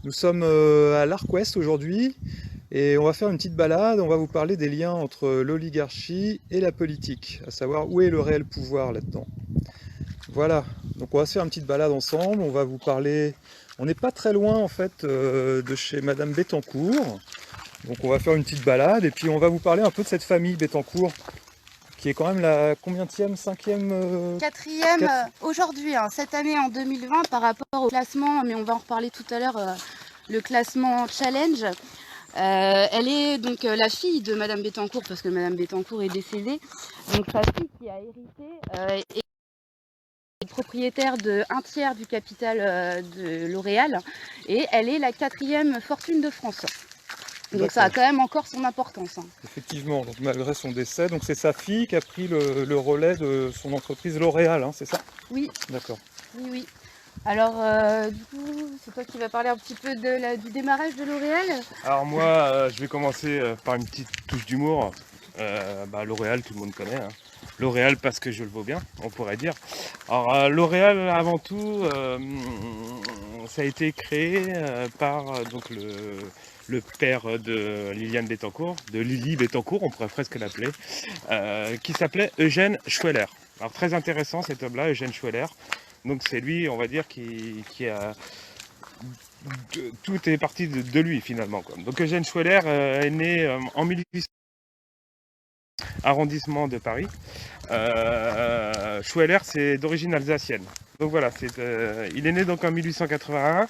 Nous sommes à l'Arc Ouest aujourd'hui et on va faire une petite balade. On va vous parler des liens entre l'oligarchie et la politique, à savoir où est le réel pouvoir là-dedans. Voilà, donc on va se faire une petite balade ensemble. On va vous parler. On n'est pas très loin en fait de chez Madame Bettencourt. Donc on va faire une petite balade et puis on va vous parler un peu de cette famille Bettencourt qui est quand même la combientième, cinquième, Quatrième quatre- aujourd'hui, hein, cette année en 2020 par rapport au classement, mais on va en reparler tout à l'heure, le classement Challenge. Elle est donc la fille de Madame Bettencourt, parce que Madame Bettencourt est décédée. Donc sa fille qui a hérité est propriétaire de 1/3 du capital de L'Oréal, et elle est la 4e fortune de France. Donc ça a D'accord. quand même encore son importance, hein. Effectivement, donc malgré son décès, donc c'est sa fille qui a pris le relais de son entreprise L'Oréal, hein, c'est ça? Oui, D'accord. oui, oui. Alors, du coup, c'est toi qui vas parler un petit peu du démarrage de L'Oréal. Alors moi, je vais commencer par une petite touche d'humour. L'Oréal, tout le monde connaît, hein. L'Oréal parce que je le vaux bien, on pourrait dire. Alors L'Oréal, avant tout, ça a été créé par donc le père de Liliane Bettencourt, de Lily Bettencourt, on pourrait presque l'appeler, qui s'appelait Eugène Schweller. Alors très intéressant cet homme-là, Eugène Schweller. Donc c'est lui, on va dire, qui a... Tout est parti de lui finalement, quoi. Donc Eugène Schweller est né en 1800 arrondissement de Paris. Schweller, c'est d'origine alsacienne. Donc voilà, il est né donc en 1881,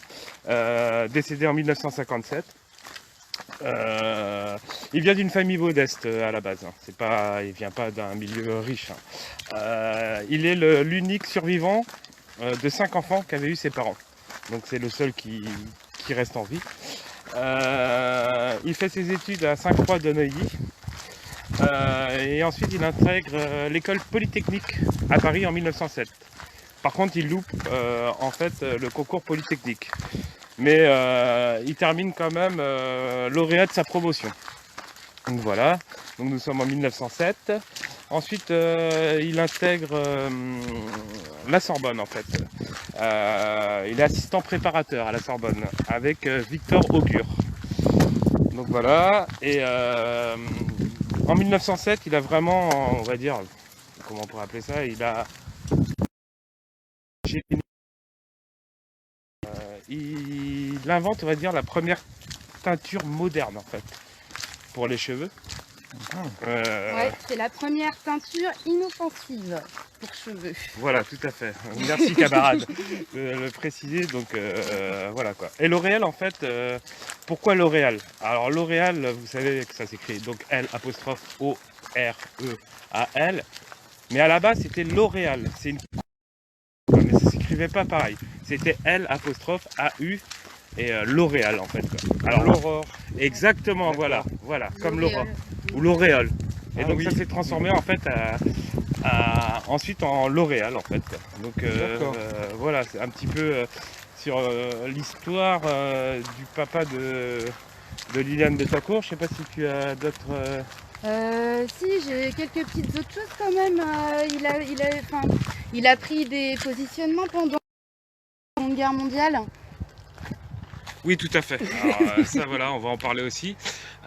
décédé en 1957. Il vient d'une famille modeste à la base, hein. Il vient pas d'un milieu riche, hein. Il est l'unique survivant de 5 enfants qu'avaient eu ses parents. Donc c'est le seul qui reste en vie. Il fait ses études à Sainte-Croix de Neuilly. Et ensuite il intègre l'école polytechnique à Paris en 1907. Par contre il loupe en fait le concours polytechnique. Mais il termine quand même lauréat de sa promotion. Donc voilà, donc nous sommes en 1907. Ensuite, il intègre la Sorbonne en fait. Il est assistant préparateur à la Sorbonne avec Victor Augur. Donc voilà, et en 1907, il a vraiment, on va dire, comment on pourrait appeler ça, il invente, on va dire, la première teinture moderne en fait pour les cheveux. Ouais, c'est la première teinture inoffensive pour cheveux. Voilà, tout à fait. Merci camarade de le préciser. Donc voilà quoi. Et L'Oréal en fait, pourquoi L'Oréal? Alors L'Oréal, vous savez que ça s'écrit donc L apostrophe O R E A L. Mais à la base c'était L'Oréal. C'est une mais ça s'écrivait pas pareil. C'était L apostrophe A U et L'Oréal en fait, quoi. Alors L'aurore. exactement, voilà, comme l'aurore ou l'auréole. Et donc ça s'est transformé en fait ensuite en L'Oréal en fait, quoi. Donc voilà, c'est un petit peu sur l'histoire du papa de Liliane Bettencourt. Je sais pas si tu as d'autres... Si, j'ai quelques petites autres choses quand même. Il a pris des positionnements pendant la Seconde Guerre mondiale. Oui, tout à fait. Alors, ça, voilà, on va en parler aussi.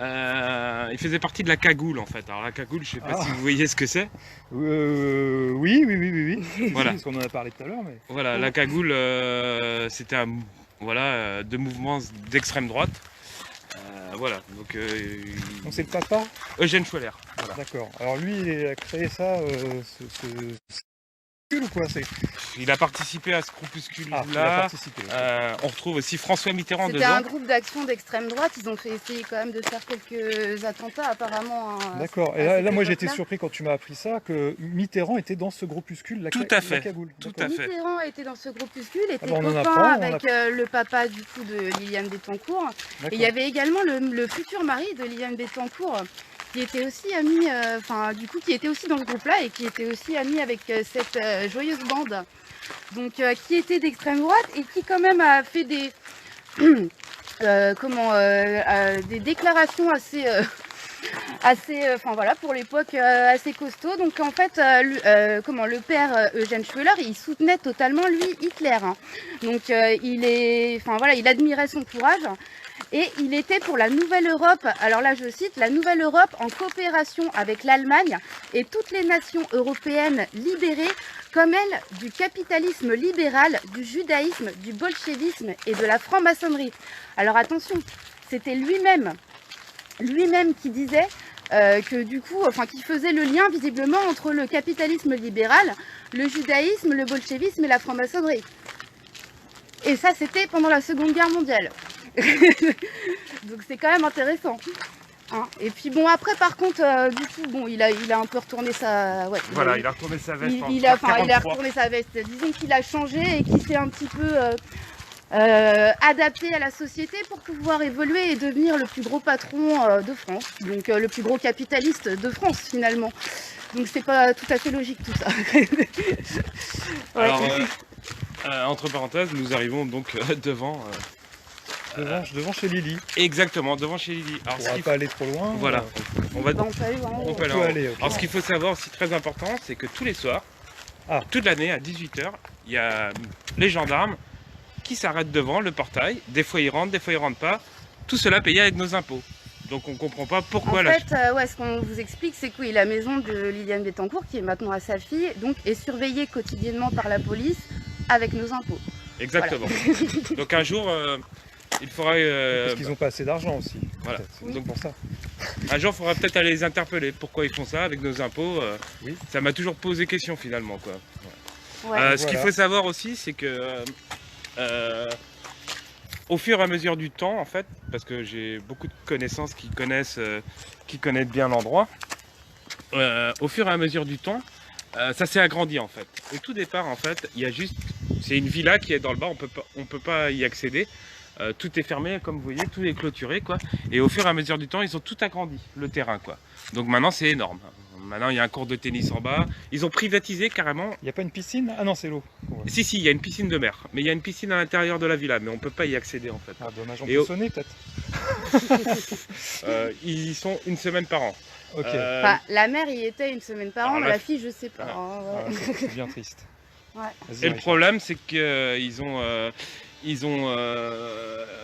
Il faisait partie de la cagoule, en fait. Alors, la cagoule, je sais pas si vous voyez ce que c'est. Oui. Voilà. Parce qu'on en a parlé tout à l'heure, mais... Voilà, la cagoule, c'était deux mouvements d'extrême droite. Voilà, donc c'est le papa? Eugène Schweller. Voilà. D'accord. Alors lui, il a créé ça, ou quoi? Il a participé à ce groupuscule-là. Il a participé. On retrouve aussi François Mitterrand C'était dedans. un groupe d'action d'extrême droite. Ils ont essayé quand même de faire quelques attentats apparemment. D'accord. Et là moi j'étais surpris quand tu m'as appris ça, que Mitterrand était dans ce groupuscule, la cagoule. Tout à fait. Mitterrand était dans ce groupuscule, était on en copain apprend, avec le papa du coup de Liliane Bettencourt. Et il y avait également le futur mari de Liliane Bettencourt, qui était aussi ami, qui était aussi dans ce groupe-là et qui était aussi ami avec cette joyeuse bande. Donc qui était d'extrême droite et qui quand même a fait des des déclarations assez assez, enfin voilà, pour l'époque assez costaud. Donc en fait, le père Eugène Schwöller, il soutenait totalement lui Hitler. Hein. Donc il admirait son courage. Et il était pour la Nouvelle Europe, alors là je cite, la Nouvelle Europe en coopération avec l'Allemagne et toutes les nations européennes libérées comme elle du capitalisme libéral, du judaïsme, du bolchevisme et de la franc-maçonnerie. Alors attention, c'était lui-même qui disait que du coup, qui faisait le lien visiblement entre le capitalisme libéral, le judaïsme, le bolchevisme et la franc-maçonnerie. Et ça c'était pendant la Seconde Guerre mondiale. Donc c'est quand même intéressant. Hein. Et puis bon après par contre du coup bon il a un peu retourné sa Voilà, il a retourné sa veste. Il a retourné sa veste. Disons qu'il a changé et qu'il s'est un petit peu adapté à la société pour pouvoir évoluer et devenir le plus gros patron de France. Donc le plus gros capitaliste de France finalement. Donc c'est pas tout à fait logique tout ça. Ouais. Alors entre parenthèses, nous arrivons donc devant. Devant chez Lily. Exactement, devant chez Lily. Alors, On ne va pas aller trop loin. Voilà. On peut aller en haut. Okay. Alors ce qu'il faut savoir aussi très important, c'est que tous les soirs, toute l'année à 18 h, il y a les gendarmes qui s'arrêtent devant le portail. Des fois ils rentrent, des fois ils rentrent pas. Tout cela payé avec nos impôts. Donc on ne comprend pas pourquoi. En fait, ce qu'on vous explique, c'est que oui, la maison de Liliane Bettencourt, qui est maintenant à sa fille, donc est surveillée quotidiennement par la police avec nos impôts. Exactement. Voilà. Donc un jour, il faudra... Parce qu'ils n'ont pas assez d'argent aussi. Voilà. Oui. Donc pour ça. Un jour, il faudra peut-être aller les interpeller. Pourquoi ils font ça avec nos impôts oui. Ça m'a toujours posé question finalement. Quoi. Ouais. Ouais. Ce qu'il faut savoir aussi, c'est que au fur et à mesure du temps, en fait, parce que j'ai beaucoup de connaissances qui connaissent bien l'endroit, au fur et à mesure du temps, ça s'est agrandi en fait. Au tout départ, en fait, il y a juste, c'est une villa qui est dans le bas, on peut pas y accéder. Tout est fermé, comme vous voyez, tout est clôturé, quoi. Et au fur et à mesure du temps, ils ont tout agrandi, le terrain, quoi. Donc maintenant, c'est énorme. Maintenant, il y a un court de tennis en bas. Ils ont privatisé carrément. Il n'y a pas une piscine? Ah non, c'est l'eau. Ouais. Si, il y a une piscine de mer. Mais il y a une piscine à l'intérieur de la villa, mais on ne peut pas y accéder, en fait. Ah, dommage, on peut sonner, peut-être. Ils y sont une semaine par an. Ok. La mère y était une semaine par an, mais la fille, je sais pas. C'est bien triste. Ouais. Et le problème, c'est qu'ils ont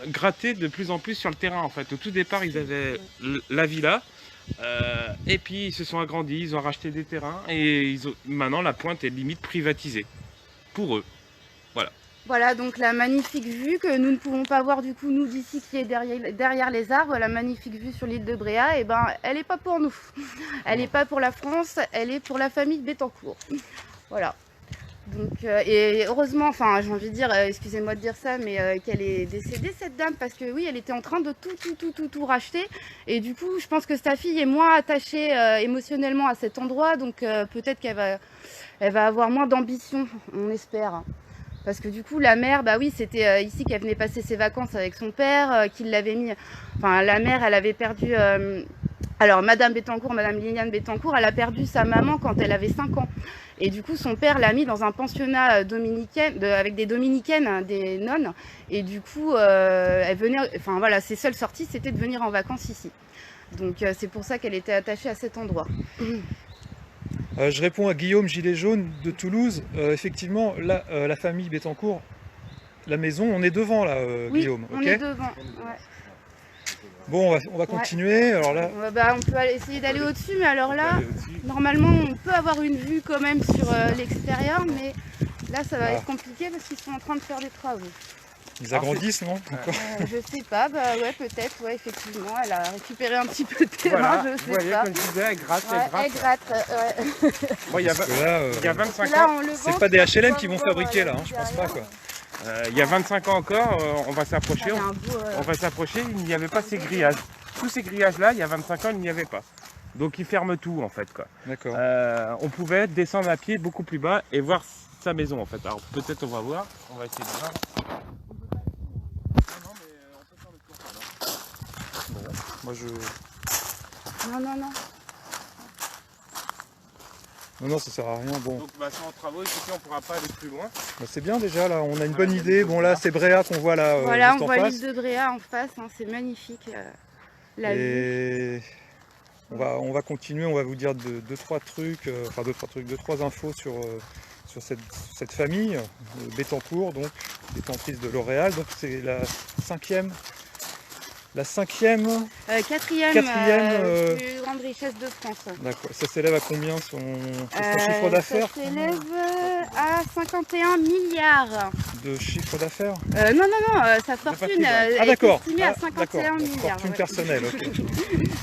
gratté de plus en plus sur le terrain en fait. Au tout départ, ils avaient la villa et puis ils se sont agrandis, ils ont racheté des terrains et maintenant la pointe est limite privatisée pour eux. Voilà. Voilà donc la magnifique vue que nous ne pouvons pas voir du coup nous d'ici qui est derrière les arbres, la magnifique vue sur l'île de Bréa, et ben elle n'est pas pour nous. Elle n'est pas pour la France, elle est pour la famille Bettencourt. Voilà. Donc, et heureusement, enfin j'ai envie de dire, excusez-moi de dire ça, mais qu'elle est décédée cette dame, parce que oui, elle était en train de tout racheter, et du coup je pense que sa fille est moins attachée émotionnellement à cet endroit, donc peut-être qu'elle va avoir moins d'ambition, on espère. Parce que du coup la mère, bah oui, c'était ici qu'elle venait passer ses vacances avec son père, qu'il l'avait mis, enfin la mère elle avait perdu... Alors, Madame Bettencourt, Madame Liliane Bettencourt, elle a perdu sa maman quand elle avait 5 ans. Et du coup, son père l'a mis dans un pensionnat dominicain, avec des dominicaines, des nonnes. Et du coup, elle venait, enfin voilà, ses seules sorties, c'était de venir en vacances ici. Donc, c'est pour ça qu'elle était attachée à cet endroit. Je réponds à Guillaume Gilet Jaune de Toulouse. Effectivement, là, la famille Bettencourt, la maison, on est devant là, oui, Guillaume. On est devant. Ouais. Bon, on va continuer. Alors là... on peut essayer d'aller au-dessus, mais alors là, normalement, on peut avoir une vue quand même sur l'extérieur, mais là, ça va être compliqué parce qu'ils sont en train de faire des travaux. Ils agrandissent, non? Je sais pas, bah ouais, peut-être, ouais, effectivement, elle a récupéré un petit peu de terrain, voilà, je sais vous voyez, pas. comme je disais, elle gratte, elle gratte. Ouais. Bon, il y a 25 là, ans, c'est pas des HLM qui vont fabriquer là, je pense pas quoi. Il y a 25 ans encore, on va s'approcher, il n'y avait pas ces grillages. Tous ces grillages-là, il y a 25 ans, il n'y avait pas. Donc ils ferment tout en fait, quoi. D'accord. On pouvait descendre à pied beaucoup plus bas et voir sa maison en fait. Alors peut-être on va voir, on va essayer de voir. Non, mais on peut faire le tour. Bon, moi je... Non. Non, ça sert à rien. Bon. Donc sans travaux, ici on ne pourra pas aller plus loin. Bah, c'est bien déjà là, on a une bonne idée. Bon là c'est Bréa qu'on voit là. Voilà, juste on en voit face. l'île de Bréa en face, hein, c'est magnifique. La vue. On va continuer, on va vous dire deux, trois trucs, deux, trois infos sur cette famille, Bettencourt, donc détentrice de L'Oréal. Donc c'est quatrième plus grande richesse de France. D'accord. Ça s'élève à combien son chiffre d'affaires? Ça s'élève à 51 milliards. De chiffre d'affaires? Non, sa fortune est estimée à 51 milliards. Fortune personnelle, ok.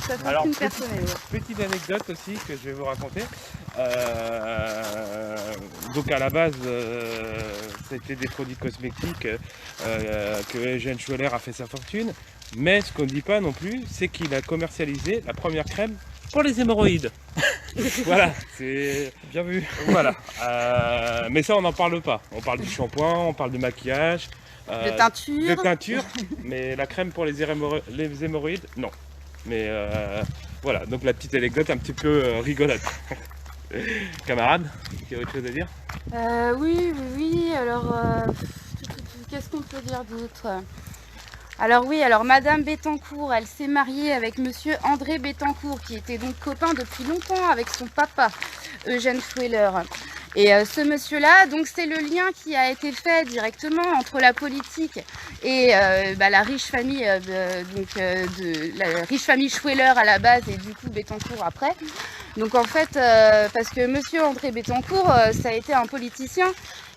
Sa fortune personnelle, petite anecdote aussi que je vais vous raconter. Donc à la base, c'était des produits cosmétiques que Eugène Schueller a fait sa fortune. Mais ce qu'on ne dit pas non plus, c'est qu'il a commercialisé la première crème pour les hémorroïdes. Voilà, c'est bien vu. Voilà. Mais ça, on n'en parle pas. On parle du shampoing, on parle de maquillage, de teinture. Mais la crème pour les hémorroïdes, non. Mais voilà, donc la petite anecdote un petit peu rigolote. Camarade, tu as autre chose à dire? Oui. Alors, qu'est-ce qu'on peut dire d'autre? Alors oui, Madame Bettencourt, elle s'est mariée avec Monsieur André Bettencourt, qui était donc copain depuis longtemps avec son papa, Eugène Schueller. Et ce monsieur-là, donc c'est le lien qui a été fait directement entre la politique et la riche famille, la riche famille Schueller à la base et du coup Bettencourt après. Donc en fait, parce que Monsieur André Bettencourt, ça a été un politicien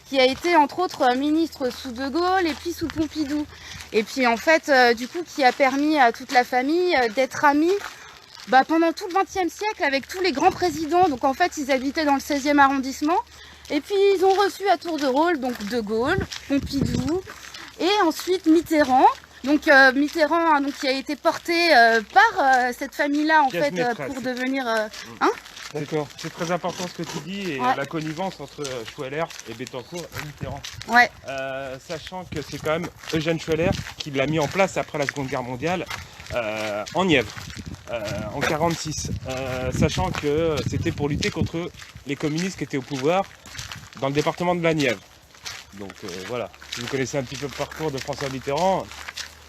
qui a été entre autres ministre sous De Gaulle et puis sous Pompidou. Et puis en fait, du coup, qui a permis à toute la famille d'être amis pendant tout le XXe siècle avec tous les grands présidents. Donc en fait, ils habitaient dans le 16e arrondissement. Et puis ils ont reçu à tour de rôle donc De Gaulle, Pompidou et ensuite Mitterrand. Donc Mitterrand qui a été porté par cette famille-là en fait pour devenir... D'accord. C'est très important ce que tu dis et la connivence entre Schueller et Bettencourt et Mitterrand. Ouais. Sachant que c'est quand même Eugène Schueller qui l'a mis en place après la Seconde Guerre mondiale en Nièvre, en 1946. Sachant que c'était pour lutter contre les communistes qui étaient au pouvoir dans le département de la Nièvre. Donc voilà, si vous connaissez un petit peu le parcours de François Mitterrand,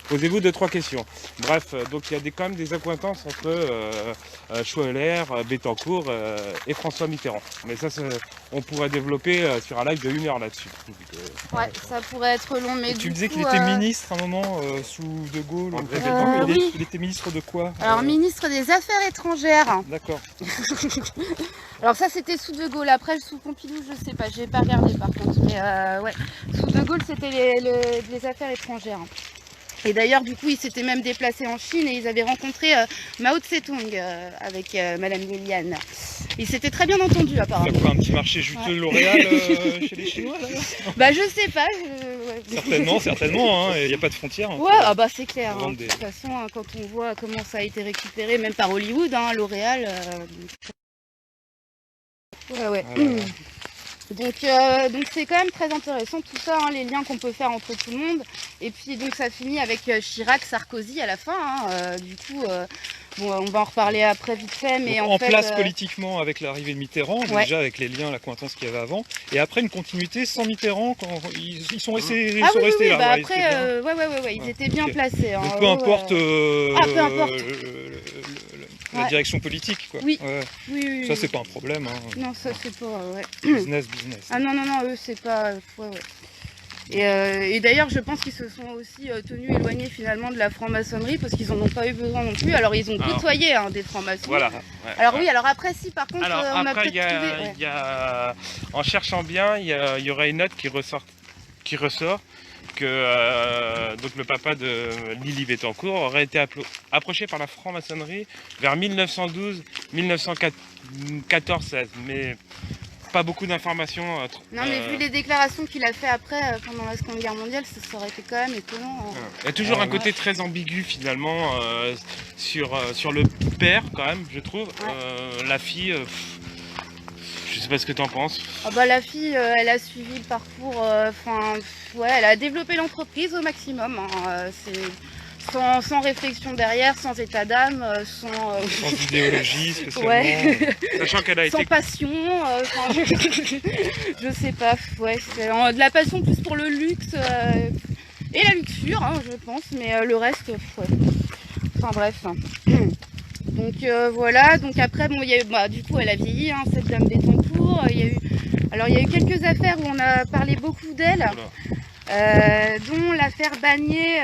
posez-vous 2-3 questions. Bref, donc il y a quand même des accointances entre Schueller, Bettencourt et François Mitterrand. Mais ça, on pourrait développer sur un live de 1 heure là-dessus. Ouais, ça pourrait être long, mais tu disais qu'il était ministre à un moment sous De Gaulle. Oui. Il était ministre de quoi? Alors, ministre des Affaires étrangères. D'accord. Alors ça, c'était sous De Gaulle. Après, sous Pompidou, je sais pas. J'ai pas regardé par contre. Mais ouais, sous De Gaulle, c'était les Affaires étrangères. Et d'ailleurs, du coup, ils s'étaient même déplacés en Chine et ils avaient rencontré Mao Tse-tung avec Madame Liliane. Ils s'étaient très bien entendus, apparemment. Ça fait un petit marché juteux de L'Oréal chez les Chinois, là? Je sais pas. Certainement, il n'y a pas de frontières. Ouais, c'est clair. De toute façon, quand on voit comment ça a été récupéré, même par Hollywood, L'Oréal. Ouais. Donc c'est quand même très intéressant tout ça, les liens qu'on peut faire entre tout le monde. Et puis donc ça finit avec Chirac, Sarkozy à la fin. Du coup, on va en reparler après vite fait. Mais donc, en place politiquement avec l'arrivée de Mitterrand, déjà avec les liens, l'accointance qu'il y avait avant. Et après une continuité sans Mitterrand, quand ils sont restés, là. Après, ils étaient bien placés. Donc, peu importe. Peu importe. La direction politique, quoi. Oui. Ça, c'est pas un problème. Non, ça, c'est pas... Business. Ah non, eux, c'est pas... Et d'ailleurs, je pense qu'ils se sont aussi tenus éloignés finalement de la franc-maçonnerie parce qu'ils en ont pas eu besoin non plus. Alors, ils ont côtoyé des francs-maçons. Voilà. Alors après, si, par contre, on a peut-être trouvé... En cherchant bien, il y aurait une note qui ressort que donc le papa de Lily Bettencourt aurait été approché par la franc-maçonnerie vers 1912-1914-16, mais pas beaucoup d'informations. Non, mais vu les déclarations qu'il a fait après, pendant la Seconde Guerre mondiale, ça aurait été quand même étonnant. Il y a toujours un côté très ambigu finalement sur le père quand même, je trouve. La fille... je sais pas ce que tu en penses. La fille, elle a suivi le parcours, elle a développé l'entreprise au maximum. Sans réflexion derrière, sans état d'âme, sans idéologie spécialement. Sachant qu'elle a sans passion, je sais pas, c'est de la passion plus pour le luxe et la luxure, je pense, mais le reste, enfin bref. Donc voilà, donc après, bon, il y a eu, bah, du coup, elle a vieilli, hein, cette dame Bettencourt. Il y a eu, alors, il y a eu quelques affaires où on a parlé beaucoup d'elle. Dont l'affaire Bagné,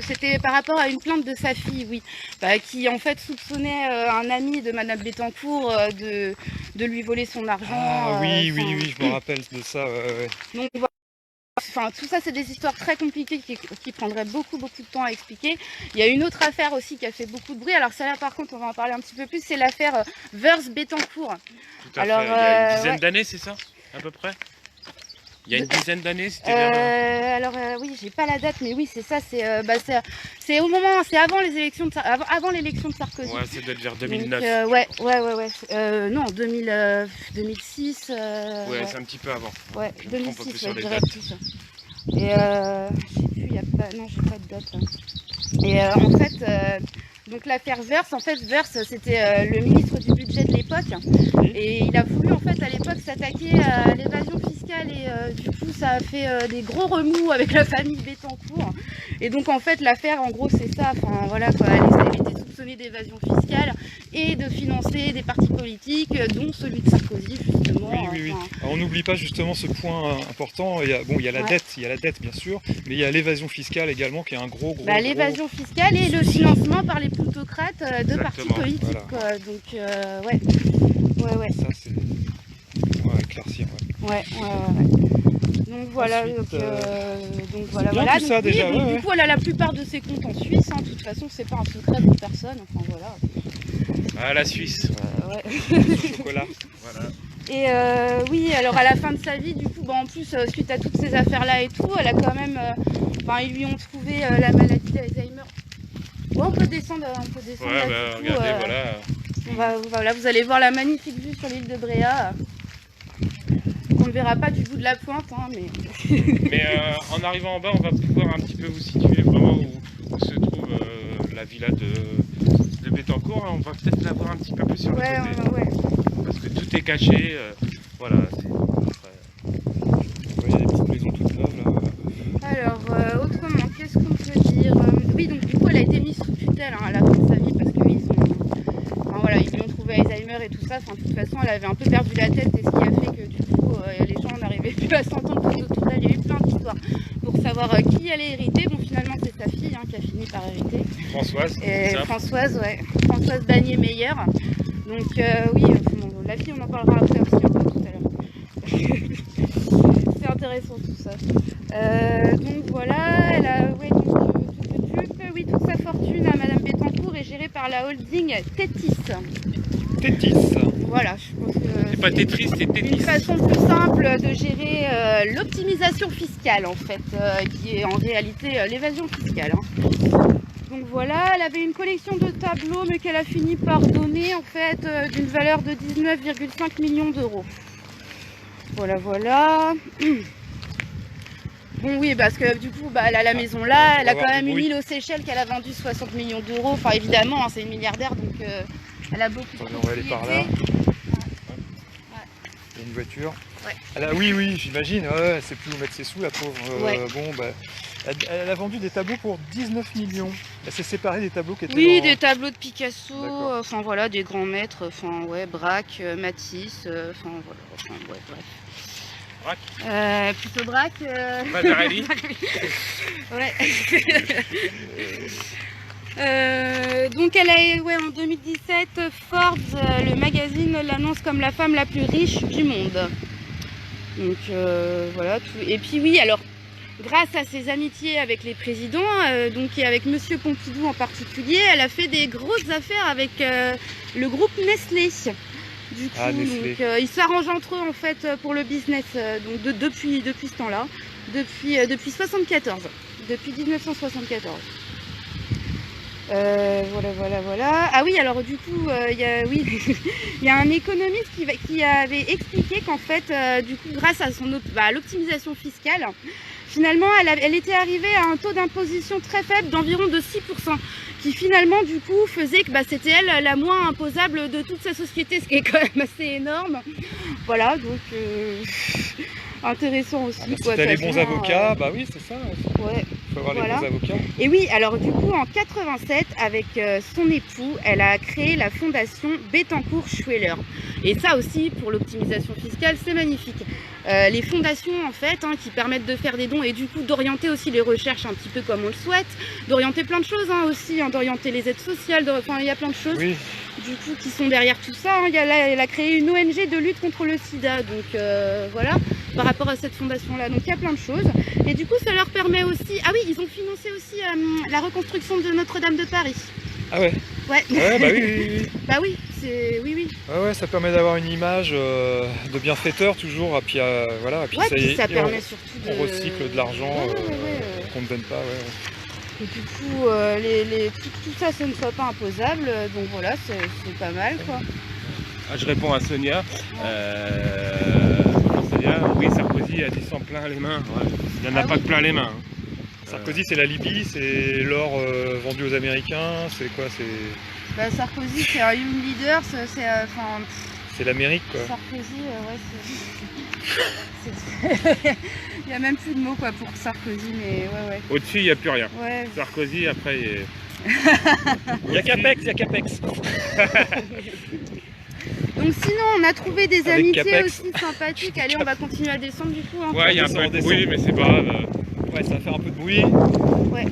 c'était par rapport à une plainte de sa fille, oui, qui en fait soupçonnait un ami de Madame Bettencourt de lui voler son argent. Ah oui, je me rappelle de ça. Donc voilà. Enfin, tout ça, c'est des histoires très compliquées qui prendraient beaucoup de temps à expliquer. Il y a une autre affaire aussi qui a fait beaucoup de bruit. Alors celle-là, par contre, on va en parler un petit peu plus. C'est l'affaire Woerth-Bettencourt. Tout à fait. Il y a une dizaine d'années, c'est ça, à peu près? Il y a une dizaine d'années, c'était alors oui, j'ai pas la date, mais oui, c'est ça. C'est au moment, c'est avant les élections avant l'élection de Sarkozy. Ouais, ça doit être vers 2009. Donc, ouais. Non, 2006. Ouais, c'est un petit peu avant. Ouais, Je me trompe un peu 2006, sur les je dirais dates. plus ça. Et je sais plus, il y a pas, non, j'ai pas de date là. Et en fait, donc l'affaire Woerth, c'était le ministre du budget de l'époque, et il a voulu en fait à l'époque s'attaquer à l'évasion fiscale, et du coup ça a fait des gros remous avec la famille Bettencourt. Et donc en fait l'affaire, en gros, c'est ça. Enfin voilà quoi, elle était soupçonnée d'évasion fiscale et de financer des partis politiques, dont celui de Sarkozy justement. Oui. Alors, on n'oublie pas justement ce point important. Il y a la dette bien sûr, mais il y a l'évasion fiscale également qui est un gros. L'évasion fiscale et le financement par les plutocrates de partis politiques. Voilà. Donc ouais. Ça c'est. On va éclaircir. Ouais. Donc voilà. Ensuite, donc voilà. bien tout ça, déjà. Donc, du coup, elle a la plupart de ses comptes en Suisse. Hein. De toute façon, c'est pas un secret pour personne. Enfin voilà. Ah, la Suisse. Ouais. Le chocolat. Voilà. Et oui, alors à la fin de sa vie, du coup, en plus, suite à toutes ces affaires-là et tout, elle a quand même. Ils lui ont trouvé la maladie d'Alzheimer. Ouais, on peut descendre. Ouais, là, du coup, regardez, voilà. Vous allez voir la magnifique vue sur l'île de Bréa. On ne verra pas du bout de la pointe, hein, mais. Mais en arrivant en bas, on va pouvoir un petit peu vous situer vraiment où se trouve la villa de Bettencourt. On va peut-être la voir un petit peu plus sur le côté. Ouais. Parce que tout est caché. Voilà. Il y a des petites maisons toutes neuves là. Alors, autrement, qu'est-ce qu'on peut dire? Oui, donc du coup, elle a été mise sous tutelle à la fin de sa vie parce qu'ils ils lui ont trouvé Alzheimer et tout ça. Enfin, de toute façon, elle avait un peu perdu la tête, et ce qui a fait que du coup, les gens n'arrivaient plus à s'entendre tout autour d'elle. Il y a eu plein d'histoires pour savoir qui allait hériter. Bon, finalement, c'est sa fille qui a fini par hériter. Françoise. Françoise Bagné-Meyer. Donc oui, la fille, on en parlera après aussi tout à l'heure. C'est intéressant tout ça. Donc voilà, elle a toute sa fortune à Madame Bettencourt est gérée par la holding Tétis. Voilà, je pense que c'est pas Tetris, c'est Tétis. une façon plus simple de gérer l'optimisation fiscale en fait, qui est en réalité l'évasion fiscale. Hein. Donc voilà, elle avait une collection de tableaux, mais qu'elle a fini par donner en fait d'une valeur de 19,5 millions d'euros. Voilà. Bon oui, parce que du coup, elle a la maison là, elle a quand même une île aux Seychelles qu'elle a vendue 60 millions d'euros. Enfin évidemment, c'est une milliardaire, donc elle a beaucoup de On va aller par là. Il y a une voiture. Ouais. Oui, j'imagine. Ouais, elle sait plus où mettre ses sous, la pauvre. Elle a vendu des tableaux pour 19 millions. Elle s'est séparée des tableaux qui étaient des tableaux de Picasso, des grands maîtres, Braque, Matisse, bref. Braque. Plutôt Braque. Vasarely. Ouais. Donc elle a, en 2017, Forbes, le magazine, l'annonce comme la femme la plus riche du monde. Donc voilà. Et puis oui, alors grâce à ses amitiés avec les présidents, et avec Monsieur Pompidou en particulier, elle a fait des grosses affaires avec le groupe Nestlé. Du coup, ils s'arrangent entre eux en fait pour le business depuis ce temps-là, depuis 1974. Voilà. Ah oui, alors du coup, il y a un économiste qui avait expliqué qu'en fait, du coup, grâce à à l'optimisation fiscale, finalement, elle était arrivée à un taux d'imposition très faible d'environ de 6%, qui finalement, du coup, faisait que c'était elle la moins imposable de toute sa société, ce qui est quand même assez énorme. Voilà, donc intéressant aussi. Bah, si quoi, t'as les de bons toute façon, avocats, bah oui, c'est ça. ouais. Faut avoir Voilà. les bons avocats. Et oui, alors du coup, en 87, avec son époux, elle a créé la fondation Bettencourt-Schweller. Et ça aussi, pour l'optimisation fiscale, c'est magnifique. Les fondations, en fait, hein, qui permettent de faire des dons et du coup d'orienter aussi les recherches un petit peu comme on le souhaite, d'orienter plein de choses hein, aussi, hein, d'orienter les aides sociales, enfin il y a plein de choses Oui. du coup qui sont derrière tout ça. Hein. Elle a créé une ONG de lutte contre le sida, donc voilà, par rapport à cette fondation-là. Donc il y a plein de choses. Et du coup, ça leur permet aussi... Ah oui, ils ont financé aussi la reconstruction de Notre-Dame de Paris. Ah ouais. Ouais. Ouais, bah oui, oui, oui. Bah oui, c'est... Oui, oui. Ouais, ouais, ça permet d'avoir une image de bienfaiteur toujours, et puis voilà, et puis Ouais, ça, puis ça et permet surtout de... on recycle de l'argent Ouais. qu'on ne donne pas, ouais. Et du coup, tout ça, ce ne soit pas imposable, donc voilà, c'est pas mal, quoi. Ah, je réponds à Sonia. Bonjour Sonia. Oui, Sarkozy a dit sans plein les mains. Ouais. Il n'y en a pas que plein les mains. Hein. Sarkozy, c'est la Libye, c'est l'or vendu aux Américains, c'est quoi? Bah, Sarkozy, c'est un young leader, C'est l'Amérique, quoi. Sarkozy, ouais, il n'y a même plus de mots quoi, pour Sarkozy, mais ouais. Au-dessus, il n'y a plus rien. Ouais. Sarkozy, après, il est... Il y a Capex. Donc sinon, on a trouvé des Avec amitiés Capex. aussi sympathiques. Allez, on va continuer à descendre du coup. Hein. Ouais, il y a un peu de bruit, mais c'est pas grave. Ouais, ça va faire un peu de bruit. Ouais.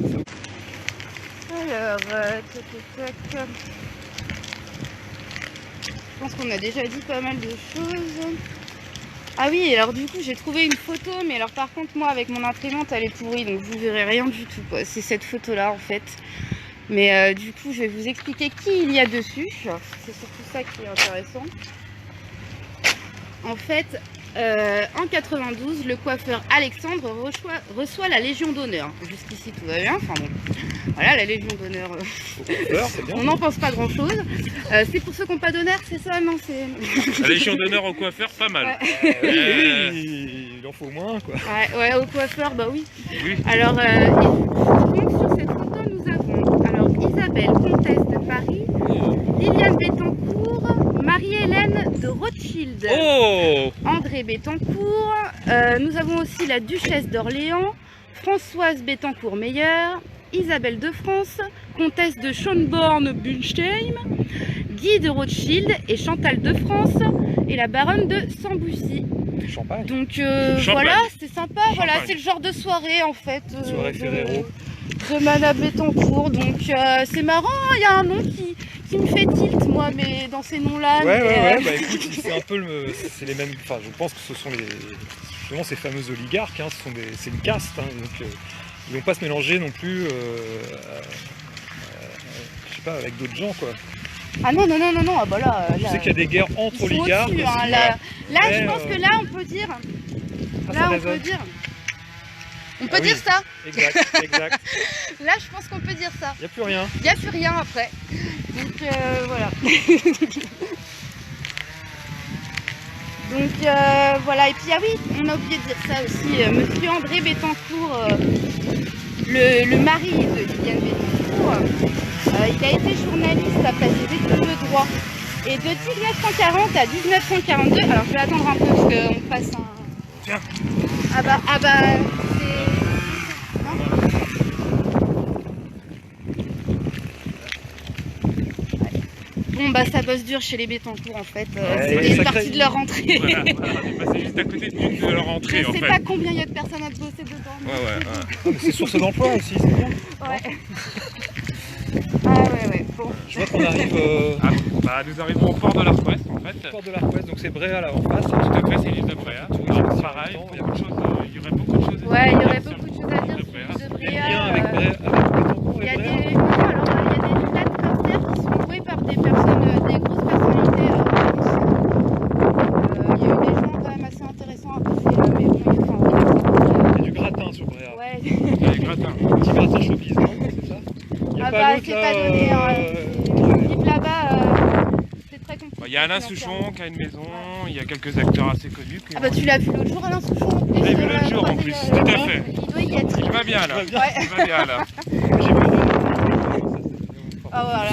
Alors, tac. Je pense qu'on a déjà dit pas mal de choses. Ah oui, alors du coup, j'ai trouvé une photo, mais alors par contre, moi, avec mon imprimante, elle est pourrie, donc vous verrez rien du tout, quoi. C'est cette photo-là, en fait. Mais du coup, je vais vous expliquer qui il y a dessus. C'est surtout ça qui est intéressant. En fait, en 92, le coiffeur Alexandre reçoit la Légion d'honneur. Jusqu'ici, tout va bien. Enfin bon, voilà, la Légion d'honneur. C'est bien. On n'en pense pas grand-chose. C'est pour ceux qui n'ont pas d'honneur, c'est ça? Non, c'est... La Légion d'honneur au coiffeur, pas mal. Ouais. Oui, il en faut moins, quoi. Ouais, au coiffeur, bah oui. Oui. Alors, donc sur cette photo, nous avons alors Isabelle, comtesse de Paris, Liliane Bettencourt, Marie-Hélène de Rothschild, Oh! André Bettencourt, nous avons aussi la duchesse d'Orléans, Françoise Bettencourt-Meyer, Isabelle de France, comtesse de Schönborn-Bunstein, Guy de Rothschild et Chantal de France et la baronne de Samboussy. Champagne. Donc Champagne. voilà, c'est sympa, voilà, Champagne. c'est le genre de soirée en fait. Soirée Ferrero. De Madame Bettencourt, donc c'est marrant, il y a un nom qui me fait tilt moi, mais dans ces noms-là. Ouais, bah écoute, c'est un peu c'est les mêmes. Enfin, je pense que ce sont justement ces fameux oligarques, hein, c'est une caste, hein, donc ils vont pas se mélanger non plus, je sais pas, avec d'autres gens, quoi. Ah non, ah bah là. Je sais qu'il y a des guerres entre ils sont oligarques. au-dessus, hein, aussi, là, mais, je pense que là on peut dire. ça Là on résonne. peut dire. On peut Ah oui. dire ça. Exact. Là je pense qu'on peut dire ça. Il n'y a plus rien. Il n'y a plus rien après. Donc voilà. Donc voilà, et puis ah oui, on a oublié de dire ça aussi, monsieur André Bettencourt, le mari de Liliane Bettencourt, il a été journaliste après ses études de droit. Et de 1940 à 1942, alors je vais attendre un peu parce qu'on passe un... Tiens. Ah bah c'est... Bon bah ça bosse dur chez les Bettencourt en fait, c'était une sacré- partie de leur rentrée. Voilà, on est passé juste à côté d'une de leur entrée, Je en sais fait. pas combien il y a de personnes à bosser dedans. Ouais. Ah, mais c'est source d'emploi aussi, c'est bien. Ouais. Ah ouais, bon. Je vois qu'on arrive Ah, bah, nous arrivons au port de l'Arquest, en fait. au port de l'Arquest, donc c'est Bréa là en face. Tout à fait, c'est l'île de Bréa. Pareil, beaucoup de choses, il y aurait beaucoup de choses à dire. Ouais, il y aurait beaucoup de choses à sur dire l'île de sur Bréa. l'île de Il y a le lien avec Bréa. Bettencourt Il y et a Bréa. des fêtes côtières qui sont jouées par des personnes, des grosses personnalités françaises. Il y a eu des gens quand même assez intéressants à bouffer là, mais bon, Il y a du gratin sur Bréa. ouais. Il y a les gratins. Petit gratin showbiz, non? C'est ça? Il y a Ah pas bah l'autre, c'est là, pas donné, vivre là-bas, c'est très compliqué. Il y a Alain Souchon qui a une maison, il y a quelques acteurs assez connus. Ah bah tu l'as vu l'autre jour Alain Souchon en plus. Je l'ai vu l'autre jour en plus, tout à fait. Il doit y être. Il va bien là. Il va bien. Ouais. Il va bien là. J'ai vu Ah voilà,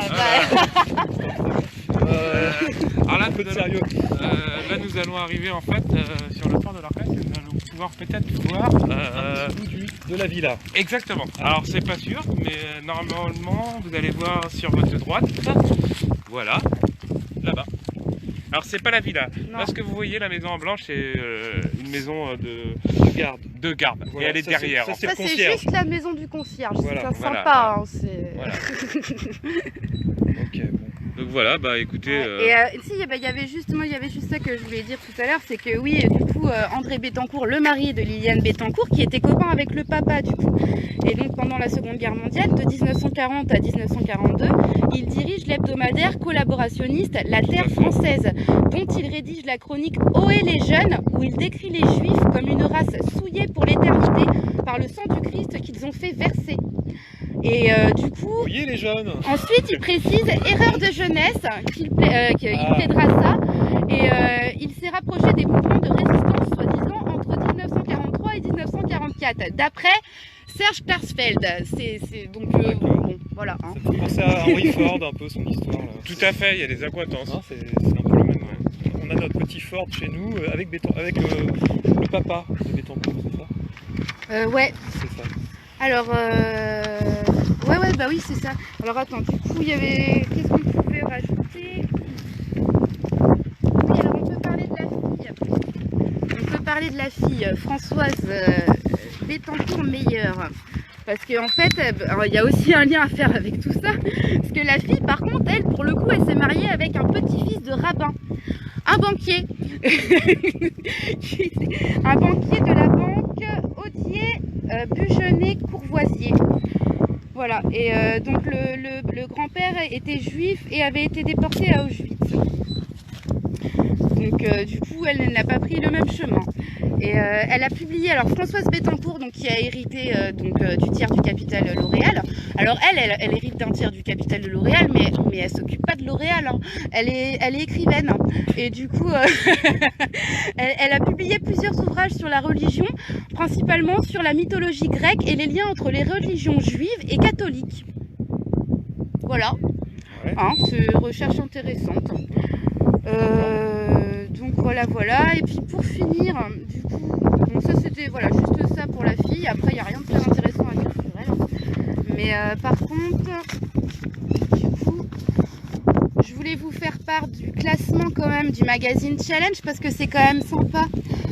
Alors là, un peu de nous allons- sérieux. là, nous allons arriver en fait sur le port de l'Arquest et nous allons pouvoir peut-être voir Un petit bout de la villa. exactement. Alors c'est pas sûr, mais normalement vous allez voir sur votre droite, voilà, là-bas. Alors c'est pas la villa. Non. Là ce que vous voyez, la maison en blanche, c'est une maison Garde. de garde. Voilà, et elle est ça, derrière. ça, en c'est fait. Ça, le c'est concierge. juste la maison du concierge. Voilà, C'est voilà, sympa. Hein, c'est... Voilà. Ok, bon. Donc voilà, bah écoutez. Ouais. Et si, il y avait juste ça que je voulais dire tout à l'heure, c'est que oui, du coup, André Bettencourt, le mari de Liliane Bettencourt, qui était copain avec le papa du coup. Et donc pendant la Seconde Guerre mondiale, de 1940 à 1942, il dirige l'hebdomadaire collaborationniste La Terre française, dont il rédige la chronique Ohé les jeunes, où il décrit les Juifs comme une race souillée pour l'éternité par le sang du Christ qu'ils ont fait verser. Et du coup, Vous voyez les jeunes? ensuite, il précise erreur de jeunesse, qu'il plaidera ça, et il s'est rapproché des mouvements de résistance, soi-disant, entre 1943 et 1944, d'après Serge Klarsfeld. Donc, bon, voilà. Hein. Ça me fait penser à Henry Ford, un peu son histoire. Là. Tout à fait, il y a des accointances. Hein, c'est un peu le même. On a notre petit Ford chez nous avec le papa de Bettencourt, c'est ça? Ouais. C'est ça. Alors, ouais, bah oui, c'est ça. Alors, attends, du coup, il y avait... Qu'est-ce qu'on pouvait rajouter? Oui, alors, on peut parler de la fille. On peut parler de la fille, Françoise Bettencourt-Meyer. Parce qu'en fait, il y a aussi un lien à faire avec tout ça. Parce que la fille, par contre, elle, pour le coup, elle s'est mariée avec un petit-fils de rabbin. Un banquier. Un banquier de la banque Audier Bugenet-Courvoisier. Voilà, et donc le grand-père était juif et avait été déporté à Auschwitz. Donc du coup, elle n'a pas pris le même chemin. Et elle a publié, alors Françoise Bettencourt, donc, qui a hérité du tiers du capital L'Oréal. Alors elle hérite d'un tiers du capital de L'Oréal, mais elle s'occupe pas de L'Oréal. Hein. Elle est écrivaine. Et du coup, elle a publié plusieurs ouvrages sur la religion, principalement sur la mythologie grecque et les liens entre les religions juives et catholiques. Voilà. Ouais. Hein, c'est une recherche intéressante. Donc voilà. Et puis pour finir, du coup, bon, ça c'était voilà, juste ça pour la fille. Après, il n'y a rien de très intéressant à dire sur elle. Mais par contre, du coup, je voulais vous faire part du classement quand même du magazine Challenge parce que c'est quand même sympa.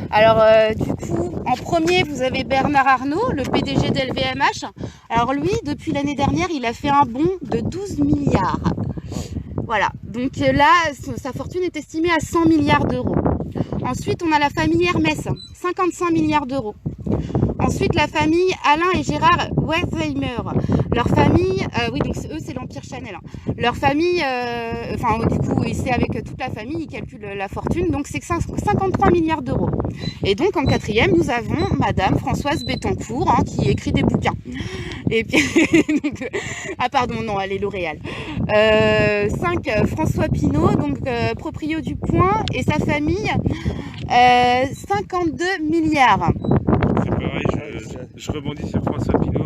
Alors du coup, en premier, vous avez Bernard Arnault, le PDG d'LVMH. Alors lui, depuis l'année dernière, il a fait un bond de 12 milliards. Voilà, donc là, sa fortune est estimée à 100 milliards d'euros. Ensuite, on a la famille Hermès, 55 milliards d'euros. Ensuite, la famille Alain et Gérard Wertheimer. Leur famille, oui, donc eux, c'est l'Empire Chanel. Hein. Leur famille, du coup, c'est avec toute la famille, ils calculent la fortune, donc c'est 53 milliards d'euros. Et donc, en quatrième, nous avons Madame Françoise Bettencourt, hein, qui écrit des bouquins. Et puis, donc, ah pardon, non, elle est L'Oréal. 5, François Pinault, donc proprio du Point, et sa famille, 52 milliards. C'est pareil, je rebondis sur François Pinault.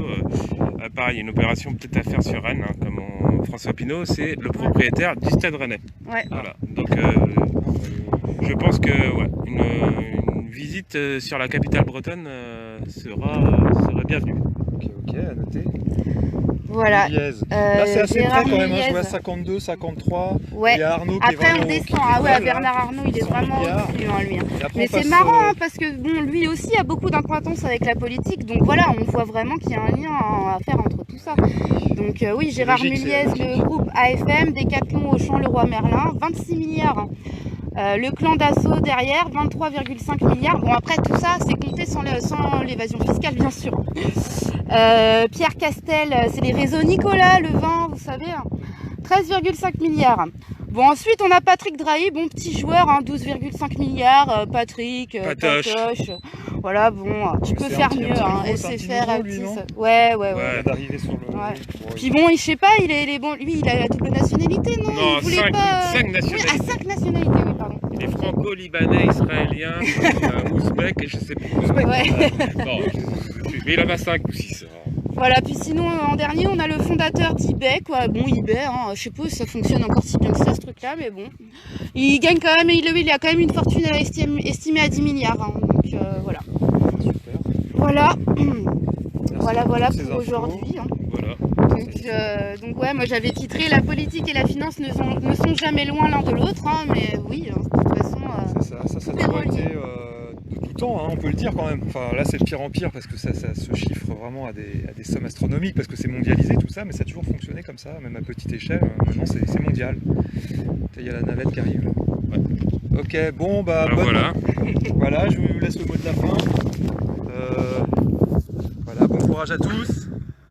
Pareil, il y a une opération peut-être à faire sur Rennes. Hein, François Pinault, c'est le propriétaire du Stade Rennais. Ouais. Voilà. Donc, je pense que une visite sur la capitale bretonne serait bienvenue. Ok, à noter. Voilà. Là, c'est assez Gérard près quand même. Hein, je Méliès. vois 52, 53. Ouais. Il y a Arnaud qui est Après, on vraiment descend. Ah ouais, au-dessus, Bernard Arnault, il est 100 vraiment milliards. au-dessus, hein, lui. Hein. Et après, Mais on passe, c'est marrant, hein, parce que bon, lui aussi a beaucoup d'acquaintance avec la politique. Donc voilà, on voit vraiment qu'il y a un lien à faire entre tout ça. Donc oui, Gérard logique, Méliès, c'est le groupe AFM, Decathlon, Auchan, Leroy Merlin, 26 milliards. Hein. Le clan d'assaut derrière, 23,5 milliards. Bon, après, tout ça, c'est compté sans l'évasion fiscale, bien sûr. Pierre Castel, c'est les réseaux Nicolas, le vin, vous savez, hein, 13,5 milliards. Bon, ensuite, on a Patrick Drahi, bon petit joueur, hein, 12,5 milliards. Patrick, Patoche. Voilà, bon, tu peux C'est faire un petit mieux, nouveau, hein, c'est un petit SFR, nouveau, lui, Altis. non Ouais. Ouais. Il vient d'arriver sur le. Ouais. Bon, Puis bon, je sais pas, il est bon, lui, il a la double nationalité, non? Non, Il voulait 5 pas... nationalités. Oui, à 5 nationalités, oui, pardon. Il est franco-libanais, israélien, ouzbek, et je sais plus. Ouais. Non, mais il en a 5 ou 6. Voilà, puis sinon, en dernier, on a le fondateur d'eBay, quoi. Bon, eBay, hein, je sais pas si ça fonctionne encore si bien que ça, ce truc-là, mais bon. Il gagne quand même, il a quand même une fortune estimée à 10 milliards, hein, donc voilà. Voilà, Merci voilà ces pour infos. aujourd'hui. Hein. Voilà. Donc ouais, moi j'avais titré la politique et la finance ne sont jamais loin l'un de l'autre, hein, mais oui, hein, de toute façon. Ça a c'est toujours relié. été de tout temps, hein, on peut le dire quand même. Enfin là c'est de pire en pire parce que ça se chiffre vraiment à des sommes astronomiques parce que c'est mondialisé tout ça, mais ça a toujours fonctionné comme ça, même à petite échelle. Maintenant c'est mondial. Il y a la navette qui arrive là. Ouais. Ok, bon bah Alors voilà. voilà, je vous laisse le mot de la fin. Voilà, bon courage à tous.